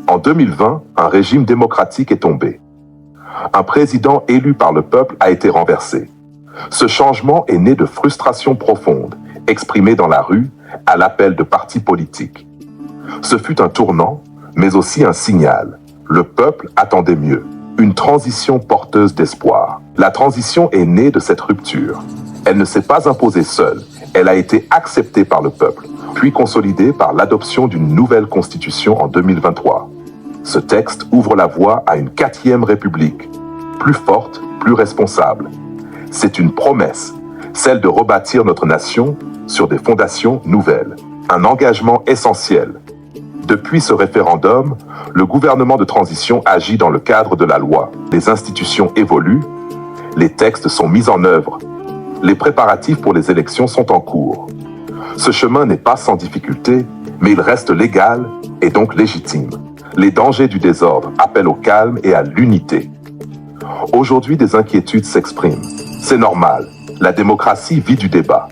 En 2020, un régime démocratique est tombé. Un président élu par le peuple a été renversé. Ce changement est né de frustrations profondes, exprimées dans la rue, à l'appel de partis politiques. Ce fut un tournant, mais aussi un signal. Le peuple attendait mieux. Une transition porteuse d'espoir. La transition est née de cette rupture. Elle ne s'est pas imposée seule. Elle a été acceptée par le peuple, puis consolidée par l'adoption d'une nouvelle constitution en 2023. Ce texte ouvre la voie à une 4e république, plus forte, plus responsable. C'est une promesse, celle de rebâtir notre nation sur des fondations nouvelles. Un engagement essentiel. Depuis ce référendum, le gouvernement de transition agit dans le cadre de la loi. Les institutions évoluent, les textes sont mis en œuvre. Les préparatifs pour les élections sont en cours. Ce chemin n'est pas sans difficulté, mais il reste légal et donc légitime. Les dangers du désordre appellent au calme et à l'unité. Aujourd'hui, des inquiétudes s'expriment. C'est normal, la démocratie vit du débat,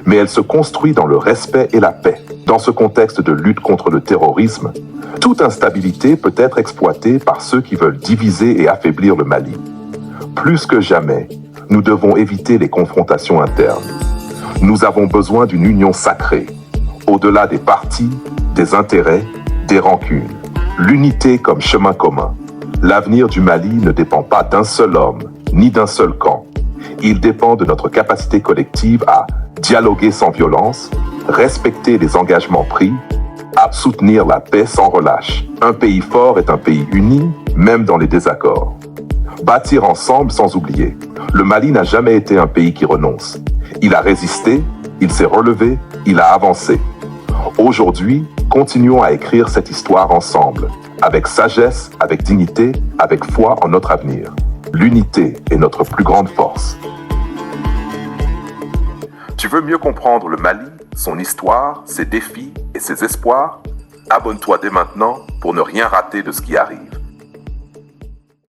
mais elle se construit dans le respect et la paix. Dans ce contexte de lutte contre le terrorisme, toute instabilité peut être exploitée par ceux qui veulent diviser et affaiblir le Mali. Plus que jamais, nous devons éviter les confrontations internes. Nous avons besoin d'une union sacrée, au-delà des partis, des intérêts, des rancunes. L'unité comme chemin commun. L'avenir du Mali ne dépend pas d'un seul homme, ni d'un seul camp. Il dépend de notre capacité collective à dialoguer sans violence, respecter les engagements pris, à soutenir la paix sans relâche. Un pays fort est un pays uni, même dans les désaccords. Bâtir ensemble sans oublier. Le Mali n'a jamais été un pays qui renonce. Il a résisté, il s'est relevé, il a avancé. Aujourd'hui, continuons à écrire cette histoire ensemble, avec sagesse, avec dignité, avec foi en notre avenir. L'unité est notre plus grande force. Tu veux mieux comprendre le Mali, son histoire, ses défis et ses espoirs? Abonne-toi dès maintenant pour ne rien rater de ce qui arrive.